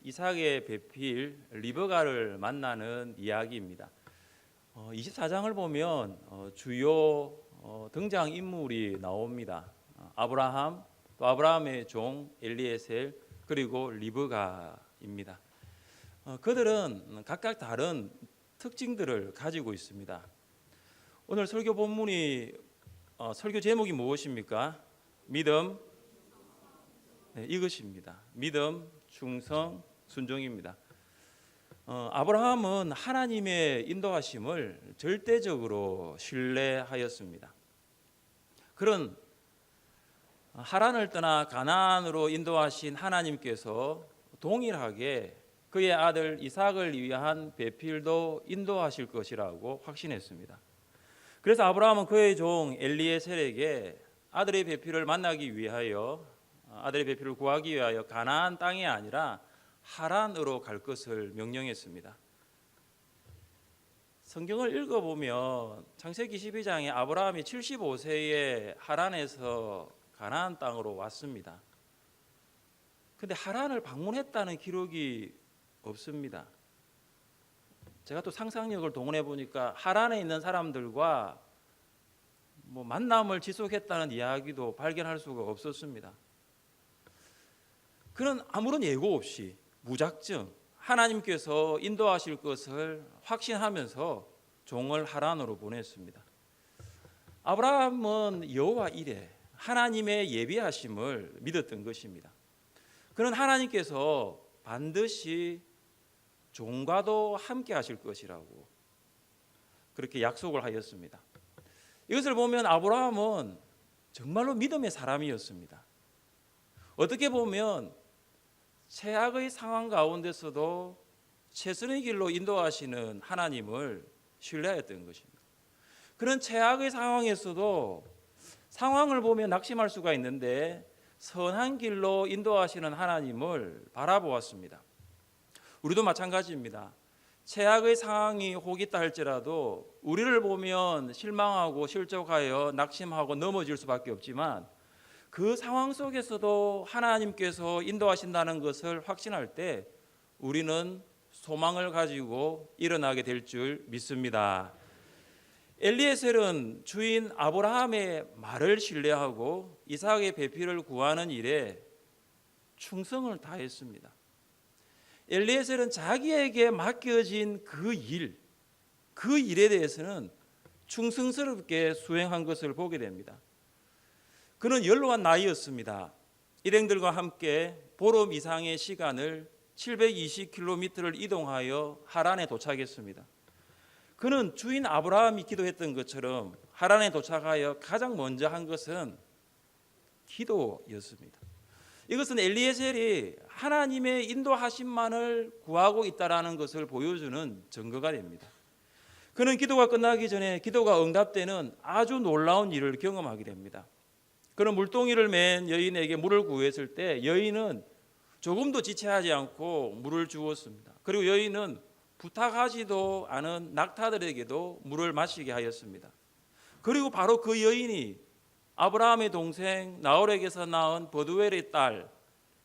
이삭의 배필 리브가를 만나는 이야기입니다. 24장을 보면 주요 등장 인물이 나옵니다. 아브라함, 또 아브라함의 종 엘리에셀, 그리고 리브가입니다. 그들은 각각 다른 특징들을 가지고 있습니다. 오늘 설교 본문이 설교 제목이 무엇입니까? 믿음, 이것입니다. 믿음, 충성, 순종입니다. 아브라함은 하나님의 인도하심을 절대적으로 신뢰하였습니다. 그런 하란을 떠나 가나안으로 인도하신 하나님께서 동일하게 그의 아들 이삭을 위한 배필도 인도하실 것이라고 확신했습니다. 그래서 아브라함은 그의 종 엘리에셀에게 아들의 배필을 만나기 위하여, 아들의 배필을 구하기 위하여 가나안 땅이 아니라 하란으로 갈 것을 명령했습니다. 성경을 읽어보면 창세기 12장에 아브라함이 75세에 하란에서 가나안 땅으로 왔습니다. 그런데 하란을 방문했다는 기록이 없습니다. 제가 또 상상력을 동원해 보니까 하란에 있는 사람들과 만남을 지속했다는 이야기도 발견할 수가 없었습니다. 그는 아무런 예고 없이 무작정 하나님께서 인도하실 것을 확신하면서 종을 하란으로 보냈습니다. 아브라함은 여호와 이레 하나님의 예비하심을 믿었던 것입니다. 그는 하나님께서 반드시 종과도 함께 하실 것이라고 그렇게 약속을 하였습니다. 이것을 보면 아브라함은 정말로 믿음의 사람이었습니다. 어떻게 보면 최악의 상황 가운데서도 최선의 길로 인도하시는 하나님을 신뢰했던 것입니다. 그런 최악의 상황에서도 상황을 보면 낙심할 수가 있는데 선한 길로 인도하시는 하나님을 바라보았습니다. 우리도 마찬가지입니다. 최악의 상황이 혹 있다 할지라도 우리를 보면 실망하고 실족하여 낙심하고 넘어질 수밖에 없지만 그 상황 속에서도 하나님께서 인도하신다는 것을 확신할 때 우리는 소망을 가지고 일어나게 될 줄 믿습니다. 엘리에셀은 주인 아브라함의 말을 신뢰하고 이삭의 배필을 구하는 일에 충성을 다했습니다. 엘리에셀은 자기에게 맡겨진 그 일에 대해서는 충성스럽게 수행한 것을 보게 됩니다. 그는 연로한 나이였습니다. 일행들과 함께 보름 이상의 시간을 720km를 이동하여 하란에 도착했습니다. 그는 주인 아브라함이 기도했던 것처럼 하란에 도착하여 가장 먼저 한 것은 기도였습니다. 이것은 엘리에셀이 하나님의 인도하심만을 구하고 있다는 것을 보여주는 증거가 됩니다. 그는 기도가 끝나기 전에 기도가 응답되는 아주 놀라운 일을 경험하게 됩니다. 그는 물동이를 맨 여인에게 물을 구했을 때 여인은 조금도 지체하지 않고 물을 주었습니다. 그리고 여인은 부탁하지도 않은 낙타들에게도 물을 마시게 하였습니다. 그리고 바로 그 여인이 아브라함의 동생 나홀에게서 낳은 버두엘의 딸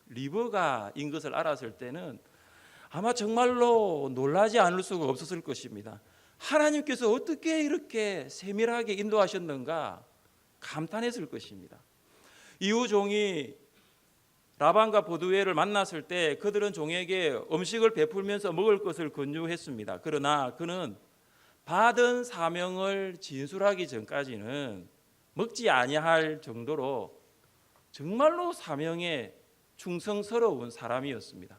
리브가인 것을 알았을 때는 아마 정말로 놀라지 않을 수가 없었을 것입니다. 하나님께서 어떻게 이렇게 세밀하게 인도하셨는가 감탄했을 것입니다. 이후 종이 라반과 버두엘을 만났을 때 그들은 종에게 음식을 베풀면서 먹을 것을 권유했습니다. 그러나 그는 받은 사명을 진술하기 전까지는 먹지 아니할 정도로 정말로 사명에 충성스러운 사람이었습니다.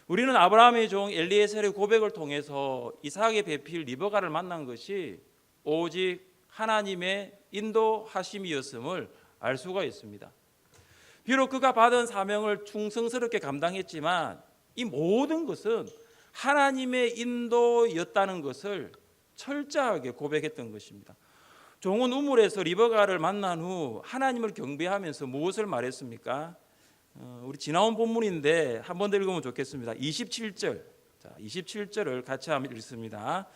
우리는 아브라함의 종 엘리에셀의 고백을 통해서 이삭의 배필 리브가를 만난 것이 오직 하나님의 인도하심이었음을 알 수가 있습니다. 비록 그가 받은 사명을 충성스럽게 감당했지만 이 모든 것은 하나님의 인도였다는 것을 철저하게 고백했던 것입니다. 종은 우물에서 리브가를 만난 후 하나님을 경배하면서 무엇을 말했습니까? 우리 지나온 본문인데 한 번 더 읽으면 좋겠습니다. 27절, 27절을 같이 한번 읽습니다.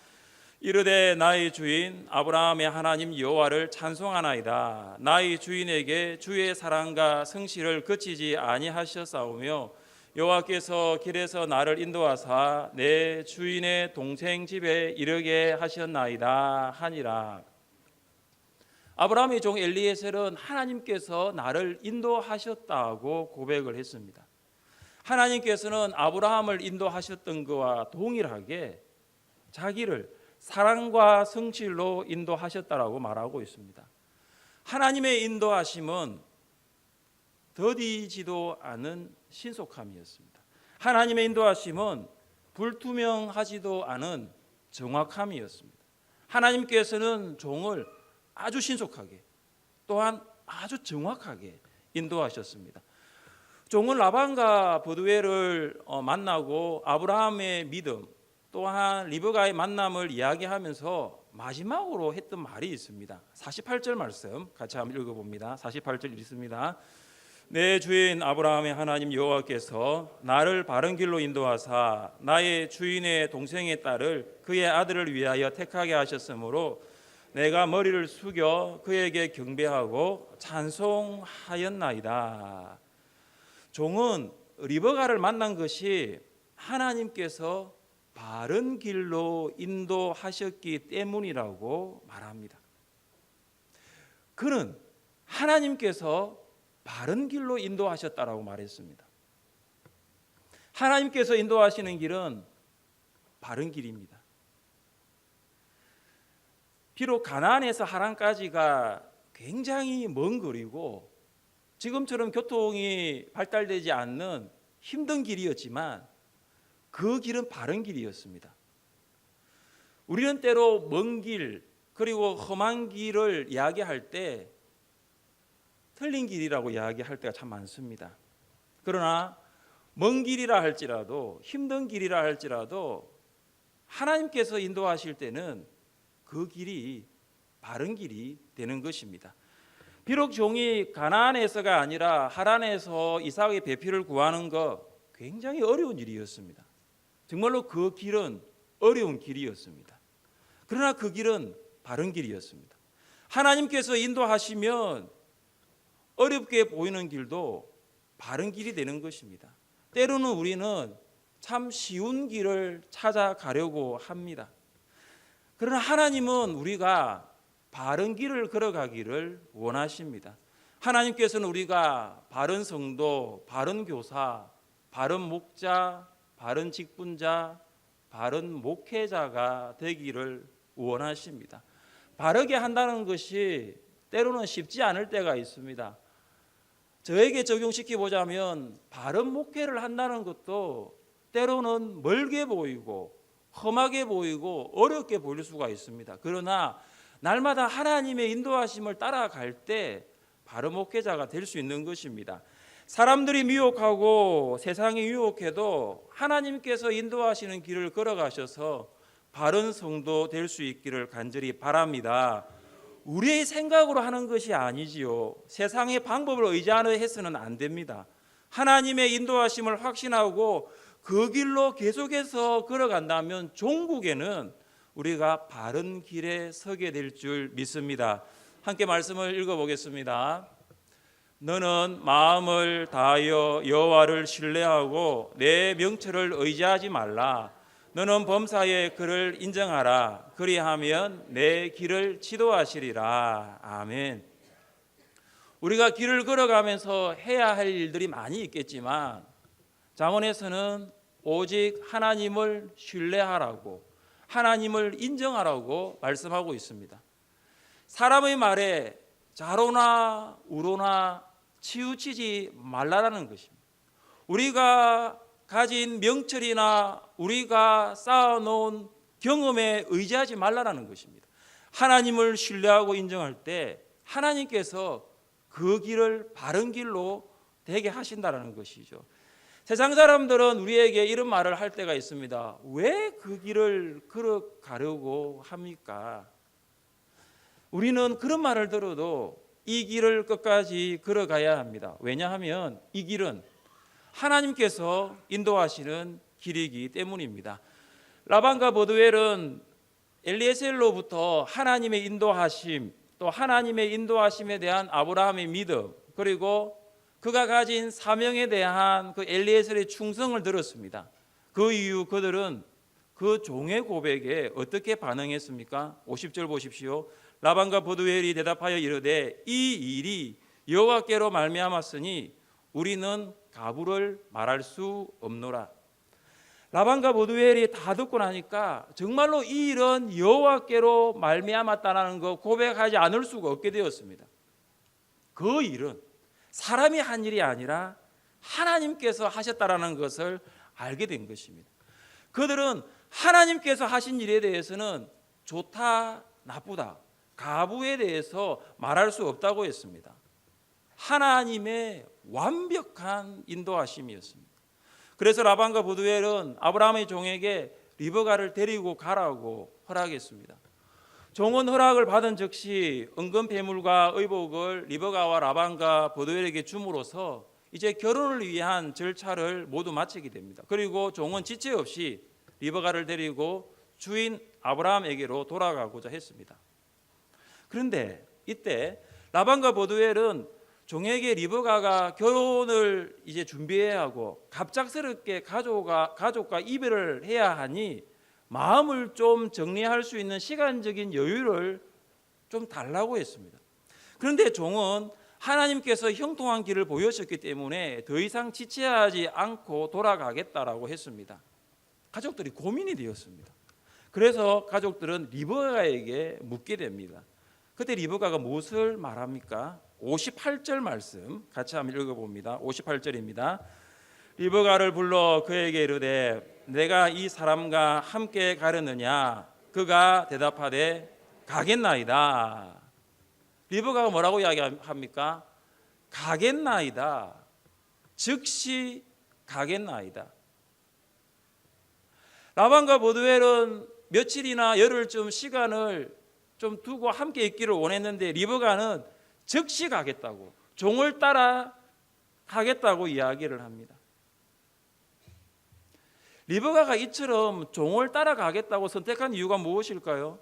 이르되 나의 주인 아브라함의 하나님 여호와를 찬송하나이다. 나의 주인에게 주의 사랑과 성실을 그치지 아니하셨사오며 여호와께서 길에서 나를 인도하사 내 주인의 동생 집에 이르게 하셨나이다 하니라. 아브라함의 종 엘리에셀은 하나님께서 나를 인도하셨다고 고백을 했습니다. 하나님께서는 아브라함을 인도하셨던 것과 동일하게 자기를 사랑과 성실로 인도하셨다라고 말하고 있습니다. 하나님의 인도하심은 더디지도 않은 신속함이었습니다. 하나님의 인도하심은 불투명하지도 않은 정확함이었습니다. 하나님께서는 종을 아주 신속하게 또한 아주 정확하게 인도하셨습니다. 종은 라반과 버두엘을 만나고 아브라함의 믿음 또한 리브가의 만남을 이야기하면서 마지막으로 했던 말이 있습니다. 48절 말씀 같이 한번 읽어봅니다. 48절 읽습니다. 내 주인 아브라함의 하나님 여호와께서 나를 바른 길로 인도하사 나의 주인의 동생의 딸을 그의 아들을 위하여 택하게 하셨으므로 내가 머리를 숙여 그에게 경배하고 찬송하였나이다. 종은 리브가를 만난 것이 하나님께서 바른 길로 인도하셨기 때문이라고 말합니다. 그는 하나님께서 바른 길로 인도하셨다라고 말했습니다. 하나님께서 인도하시는 길은 바른 길입니다. 비록 가나안에서 하란까지가 굉장히 먼 거리고 지금처럼 교통이 발달되지 않는 힘든 길이었지만 그 길은 바른 길이었습니다. 우리는 때로 먼 길 그리고 험한 길을 이야기할 때 틀린 길이라고 이야기할 때가 참 많습니다. 그러나 먼 길이라 할지라도 힘든 길이라 할지라도 하나님께서 인도하실 때는 그 길이 바른 길이 되는 것입니다. 비록 종이 가나안에서가 아니라 하란에서 이삭의 배필을 구하는 것 굉장히 어려운 일이었습니다. 정말로 그 길은 어려운 길이었습니다. 그러나 그 길은 바른 길이었습니다. 하나님께서 인도하시면 어렵게 보이는 길도 바른 길이 되는 것입니다. 때로는 우리는 참 쉬운 길을 찾아가려고 합니다. 그러나 하나님은 우리가 바른 길을 걸어가기를 원하십니다. 하나님께서는 우리가 바른 성도, 바른 교사, 바른 목자, 바른 직분자, 바른 목회자가 되기를 원하십니다. 바르게 한다는 것이 때로는 쉽지 않을 때가 있습니다. 저에게 적용시켜 보자면 바른 목회를 한다는 것도 때로는 멀게 보이고 험하게 보이고 어렵게 보일 수가 있습니다. 그러나 날마다 하나님의 인도하심을 따라갈 때 바른 목회자가 될 수 있는 것입니다. 사람들이 미혹하고 세상이 유혹해도 하나님께서 인도하시는 길을 걸어가셔서 바른 성도 될 수 있기를 간절히 바랍니다. 우리의 생각으로 하는 것이 아니지요. 세상의 방법을 의지하려 해서는 안 됩니다. 하나님의 인도하심을 확신하고 그 길로 계속해서 걸어간다면 종국에는 우리가 바른 길에 서게 될 줄 믿습니다. 함께 말씀을 읽어보겠습니다. 너는 마음을 다하여 여호와를 신뢰하고 내 명철을 의지하지 말라. 너는 범사에 그를 인정하라. 그리하면 내 길을 지도하시리라. 아멘. 우리가 길을 걸어가면서 해야 할 일들이 많이 있겠지만 잠언에서는 오직 하나님을 신뢰하라고 하나님을 인정하라고 말씀하고 있습니다. 사람의 말에 좌로나 우로나 치우치지 말라라는 것입니다. 우리가 가진 명철이나 우리가 쌓아놓은 경험에 의지하지 말라라는 것입니다. 하나님을 신뢰하고 인정할 때 하나님께서 그 길을 바른 길로 되게 하신다라는 것이죠. 세상 사람들은 우리에게 이런 말을 할 때가 있습니다. 왜 그 길을 걸어가려고 합니까? 우리는 그런 말을 들어도 이 길을 끝까지 걸어가야 합니다. 왜냐하면 이 길은 하나님께서 인도하시는 길이기 때문입니다. 라반과 버두엘은 엘리에셀로부터 하나님의 인도하심, 또 하나님의 인도하심에 대한 아브라함의 믿음, 그리고 그가 가진 사명에 대한 그 엘리에셀의 충성을 들었습니다. 그 이후 그들은 그 종의 고백에 어떻게 반응했습니까? 50절 보십시오. 라반과 버두엘이 대답하여 이르되 이 일이 여호와께로 말미암았으니 우리는 가부를 말할 수 없노라. 라반과 버두엘이 다 듣고 나니까 정말로 이 일은 여호와께로 말미암았다라는 거 고백하지 않을 수가 없게 되었습니다. 그 일은 사람이 한 일이 아니라 하나님께서 하셨다라는 것을 알게 된 것입니다. 그들은 하나님께서 하신 일에 대해서는 좋다, 나쁘다, 가부에 대해서 말할 수 없다고 했습니다. 하나님의 완벽한 인도하심이었습니다. 그래서 라반과 버두엘은 아브라함의 종에게 리브가를 데리고 가라고 허락했습니다. 종은 허락을 받은 즉시 은금 배물과 의복을 리브가와 라반과 버두엘에게 줌으로써 이제 결혼을 위한 절차를 모두 마치게 됩니다. 그리고 종은 지체 없이 리브가를 데리고 주인 아브라함에게로 돌아가고자 했습니다. 그런데 이때 라반과 버두엘은 종에게 리브가가 결혼을 이제 준비해야 하고 갑작스럽게 가족과 이별을 해야 하니 마음을 좀 정리할 수 있는 시간적인 여유를 좀 달라고 했습니다. 그런데 종은 하나님께서 형통한 길을 보여주셨기 때문에 더 이상 지체하지 않고 돌아가겠다라고 했습니다. 가족들이 고민이 되었습니다. 그래서 가족들은 리브가에게 묻게 됩니다. 그때 리브가가 무엇을 말합니까? 58절 말씀 같이 한번 읽어봅니다. 58절입니다. 리브가를 불러 그에게 이르되 내가 이 사람과 함께 가려느냐? 그가 대답하되 가겠나이다. 리브가가 뭐라고 이야기합니까? 가겠나이다. 즉시 가겠나이다. 라반과 버두엘은 며칠이나 열흘쯤 시간을 좀 두고 함께 있기를 원했는데 리브가는 즉시 가겠다고, 종을 따라 가겠다고 이야기를 합니다. 리브가가 이처럼 종을 따라가겠다고 선택한 이유가 무엇일까요?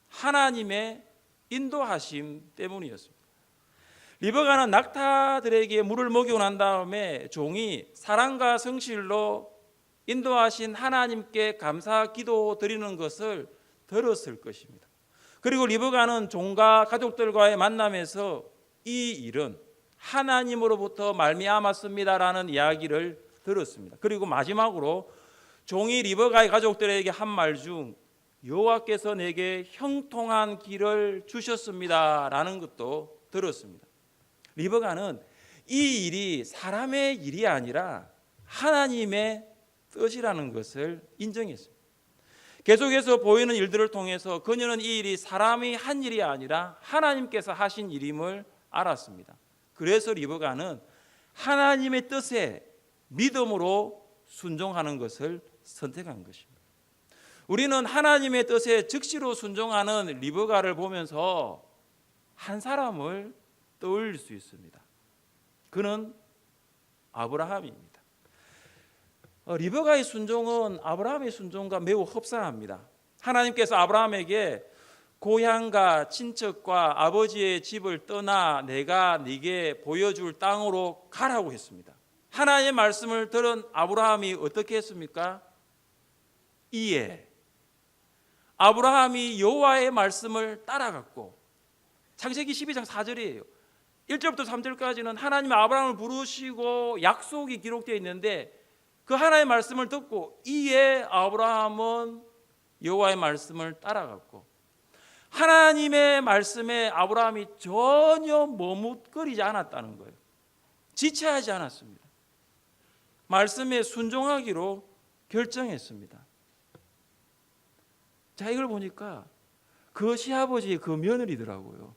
하나님의 인도하심 때문이었습니다. 리브가는 낙타들에게 물을 먹이고 난 다음에 종이 사랑과 성실로 인도하신 하나님께 감사 기도 드리는 것을 들었을 것입니다. 그리고 리브가는 종과 가족들과의 만남에서 이 일은 하나님으로부터 말미암았습니다라는 이야기를 들었습니다. 그리고 마지막으로 종이 리브가의 가족들에게 한 말 중 여호와께서 내게 형통한 길을 주셨습니다라는 것도 들었습니다. 리브가는 이 일이 사람의 일이 아니라 하나님의 뜻이라는 것을 인정했습니다. 계속해서 보이는 일들을 통해서 그녀는 이 일이 사람이 한 일이 아니라 하나님께서 하신 일임을 알았습니다. 그래서 리브가는 하나님의 뜻에 믿음으로 순종하는 것을 선택한 것입니다. 우리는 하나님의 뜻에 즉시로 순종하는 리브가를 보면서 한 사람을 떠올릴 수 있습니다. 그는 아브라함입니다. 리브가의 순종은 아브라함의 순종과 매우 흡사합니다. 하나님께서 아브라함에게 고향과 친척과 아버지의 집을 떠나 내가 네게 보여줄 땅으로 가라고 했습니다. 하나님의 말씀을 들은 아브라함이 어떻게 했습니까? 이에 아브라함이 여호와의 말씀을 따라갔고, 창세기 12장 4절이에요. 1절부터 3절까지는 하나님이 아브라함을 부르시고 약속이 기록되어 있는데 그 하나님의 말씀을 듣고 이에 아브라함은 여호와의 말씀을 따라갔고, 하나님의 말씀에 아브라함이 전혀 머뭇거리지 않았다는 거예요. 지체하지 않았습니다. 말씀에 순종하기로 결정했습니다. 자, 이걸 보니까 그 시아버지의 그 며느리더라고요.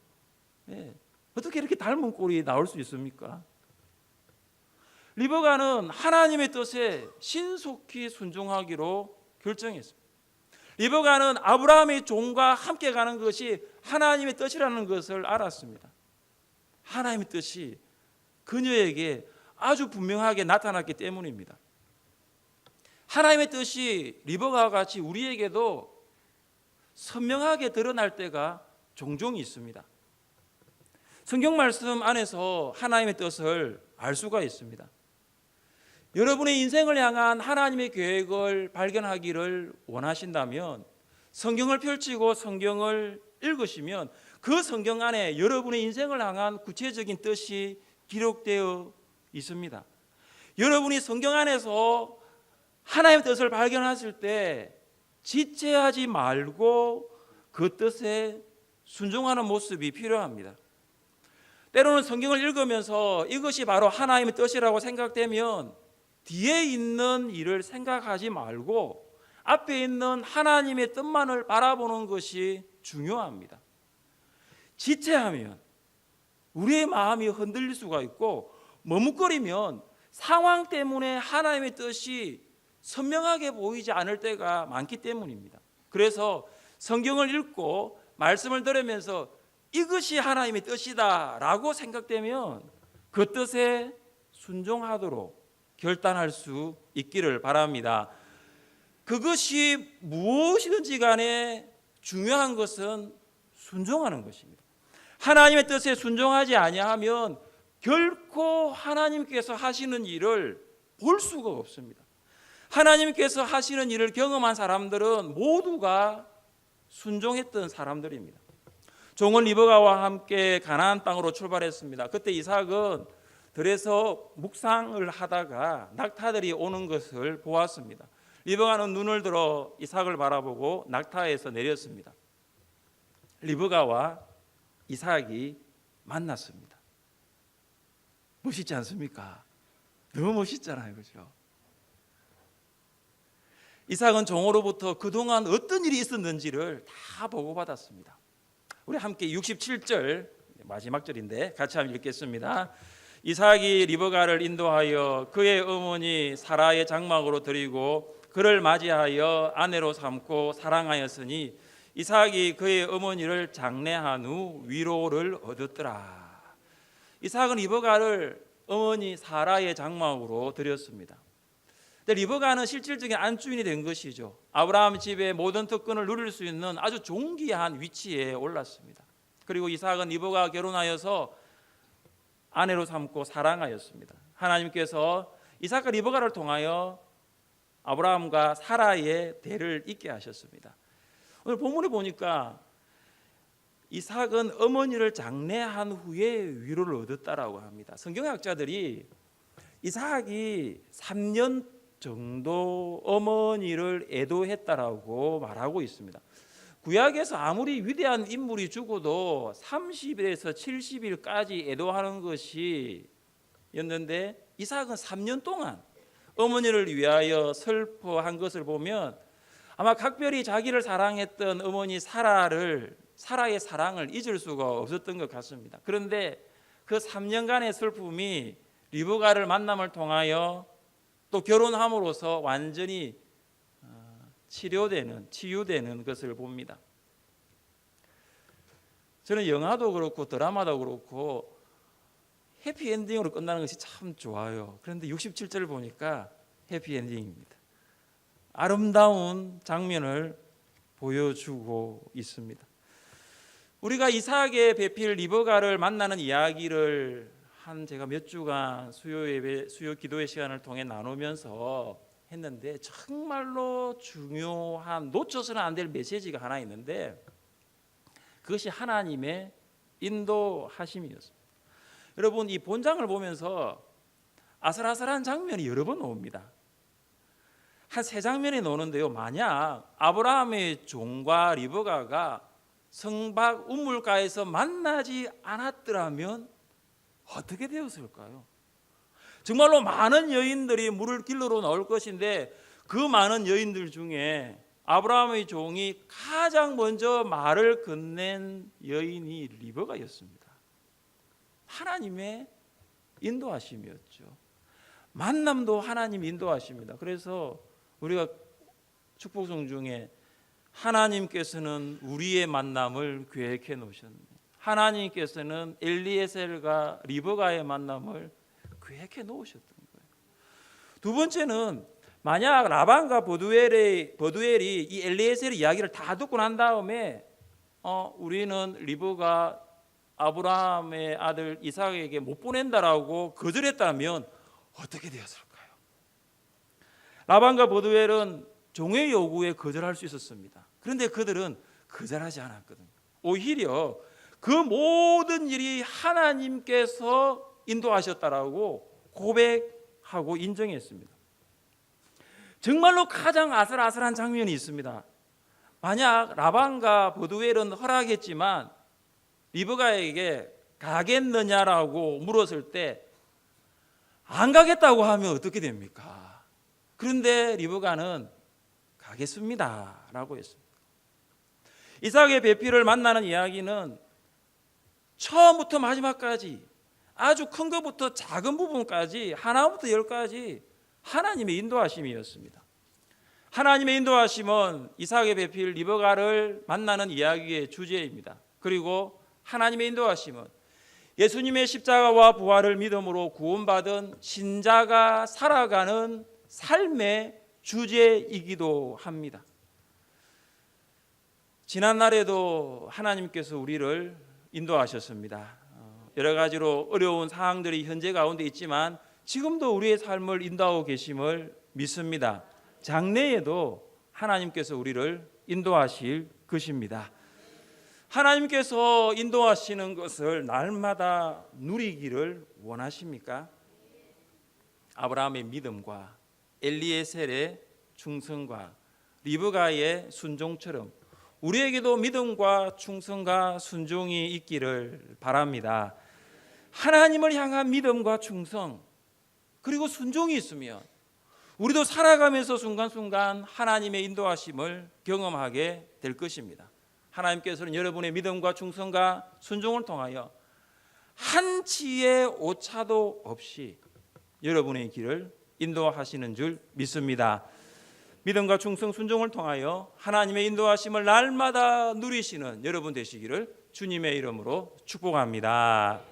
네. 어떻게 이렇게 닮은 꼴이 나올 수 있습니까? 리브가는 하나님의 뜻에 신속히 순종하기로 결정했습니다. 리브가는 아브라함의 종과 함께 가는 것이 하나님의 뜻이라는 것을 알았습니다. 하나님의 뜻이 그녀에게 아주 분명하게 나타났기 때문입니다. 하나님의 뜻이 리브가와 같이 우리에게도 선명하게 드러날 때가 종종 있습니다. 성경 말씀 안에서 하나님의 뜻을 알 수가 있습니다. 여러분의 인생을 향한 하나님의 계획을 발견하기를 원하신다면 성경을 펼치고 성경을 읽으시면 그 성경 안에 여러분의 인생을 향한 구체적인 뜻이 기록되어 있습니다. 여러분이 성경 안에서 하나님의 뜻을 발견하실 때 지체하지 말고 그 뜻에 순종하는 모습이 필요합니다. 때로는 성경을 읽으면서 이것이 바로 하나님의 뜻이라고 생각되면 뒤에 있는 일을 생각하지 말고 앞에 있는 하나님의 뜻만을 바라보는 것이 중요합니다. 지체하면 우리의 마음이 흔들릴 수가 있고 머뭇거리면 상황 때문에 하나님의 뜻이 선명하게 보이지 않을 때가 많기 때문입니다. 그래서 성경을 읽고 말씀을 들으면서 이것이 하나님의 뜻이다 라고 생각되면 그 뜻에 순종하도록 결단할 수 있기를 바랍니다. 그것이 무엇이든지 간에 중요한 것은 순종하는 것입니다. 하나님의 뜻에 순종하지 아니하면 결코 하나님께서 하시는 일을 볼 수가 없습니다. 하나님께서 하시는 일을 경험한 사람들은 모두가 순종했던 사람들입니다. 종은 리브가와 함께 가나안 땅으로 출발했습니다. 그때 이삭은 들에서 묵상을 하다가 낙타들이 오는 것을 보았습니다. 리브가는 눈을 들어 이삭을 바라보고 낙타에서 내렸습니다. 리브가와 이삭이 만났습니다. 멋있지 않습니까? 너무 멋있잖아요, 그렇죠? 이삭은 종으로부터 그동안 어떤 일이 있었는지를 다 보고받았습니다. 우리 함께 67절 마지막 절인데 같이 한번 읽겠습니다. 이삭이 리브가를 인도하여 그의 어머니 사라의 장막으로 드리고 그를 맞이하여 아내로 삼고 사랑하였으니 이삭이 그의 어머니를 장례한 후 위로를 얻었더라. 이삭은 리브가를 어머니 사라의 장막으로 드렸습니다. 근데 리브가는 실질적인 안주인이 된 것이죠. 아브라함 집의 모든 특권을 누릴 수 있는 아주 존귀한 위치에 올랐습니다. 그리고 이삭은 리브가가 결혼하여서 아내로 삼고 사랑하였습니다. 하나님께서 이삭과 리브가를 통하여 아브라함과 사라의 대를 잇게 하셨습니다. 오늘 본문에 보니까 이삭은 어머니를 장례한 후에 위로를 얻었다라고 합니다. 성경학자들이 이삭이 3년 정도 어머니를 애도했다라고 말하고 있습니다. 구약에서 아무리 위대한 인물이 죽어도 30일에서 70일까지 애도하는 것이 였는데 이삭은 3년 동안 어머니를 위하여 슬퍼한 것을 보면 아마 각별히 자기를 사랑했던 어머니 사라의 사랑을 잊을 수가 없었던 것 같습니다. 그런데 그 3년간의 슬픔이 리브가를 만남을 통하여 또 결혼함으로써 완전히 치유되는 것을 봅니다. 저는 영화도 그렇고 드라마도 그렇고 해피엔딩으로 끝나는 것이 참 좋아요. 그런데 67절을 보니까 해피엔딩입니다. 아름다운 장면을 보여주고 있습니다. 우리가 이삭의 배필 리브가를 만나는 이야기를 제가 몇 주간 수요 기도의 시간을 통해 나누면서 했는데 정말로 중요한 놓쳐서는 안 될 메시지가 하나 있는데 그것이 하나님의 인도하심이었습니다. 여러분 이 본장을 보면서 아슬아슬한 장면이 여러 번 나옵니다. 한 3장면이 나오는데요. 만약 아브라함의 종과 리브가가 성박 우물가에서 만나지 않았더라면 어떻게 되었을까요? 정말로 많은 여인들이 물을 길러로 나올 것인데 그 많은 여인들 중에 아브라함의 종이 가장 먼저 말을 건넨 여인이 리브가였습니다. 하나님의 인도하심이었죠. 만남도 하나님 인도하십니다. 그래서 우리가 축복송 중에 하나님께서는 우리의 만남을 계획해 놓으셨네. 하나님께서는 엘리에셀과 리브가의 만남을 계획해 놓으셨던 거예요. 두 번째는 만약 라반과 버두엘이 이 엘리에셀의 이야기를 다 듣고 난 다음에 우리는 리브가 아브라함의 아들 이삭에게 못 보낸다라고 거절했다면 어떻게 되었을까요? 라반과 버두엘은 종의 요구에 거절할 수 있었습니다. 그런데 그들은 거절하지 않았거든요. 오히려 그 모든 일이 하나님께서 인도하셨다라고 고백하고 인정했습니다. 정말로 가장 아슬아슬한 장면이 있습니다. 만약 라반과 버두엘은 허락했지만 리브가에게 가겠느냐라고 물었을 때 안 가겠다고 하면 어떻게 됩니까? 그런데 리브가는 가겠습니다 라고 했습니다. 이삭의 배필을 만나는 이야기는 처음부터 마지막까지 아주 큰 것부터 작은 부분까지 하나부터 열까지 하나님의 인도하심이었습니다. 하나님의 인도하심은 이삭의 배필 리브가를 만나는 이야기의 주제입니다. 그리고 하나님의 인도하심은 예수님의 십자가와 부활을 믿음으로 구원받은 신자가 살아가는 삶의 주제이기도 합니다. 지난날에도 하나님께서 우리를 인도하셨습니다. 여러 가지로 어려운 상황들이 현재 가운데 있지만 지금도 우리의 삶을 인도하고 계심을 믿습니다. 장래에도 하나님께서 우리를 인도하실 것입니다. 하나님께서 인도하시는 것을 날마다 누리기를 원하십니까? 아브라함의 믿음과 엘리에셀의 충성과 리브가의 순종처럼 우리에게도 믿음과 충성과 순종이 있기를 바랍니다. 하나님을 향한 믿음과 충성 그리고 순종이 있으면 우리도 살아가면서 순간순간 하나님의 인도하심을 경험하게 될 것입니다. 하나님께서는 여러분의 믿음과 충성과 순종을 통하여 한치의 오차도 없이 여러분의 길을 인도하시는 줄 믿습니다. 믿음과 충성, 순종을 통하여 하나님의 인도하심을 날마다 누리시는 여러분 되시기를 주님의 이름으로 축복합니다.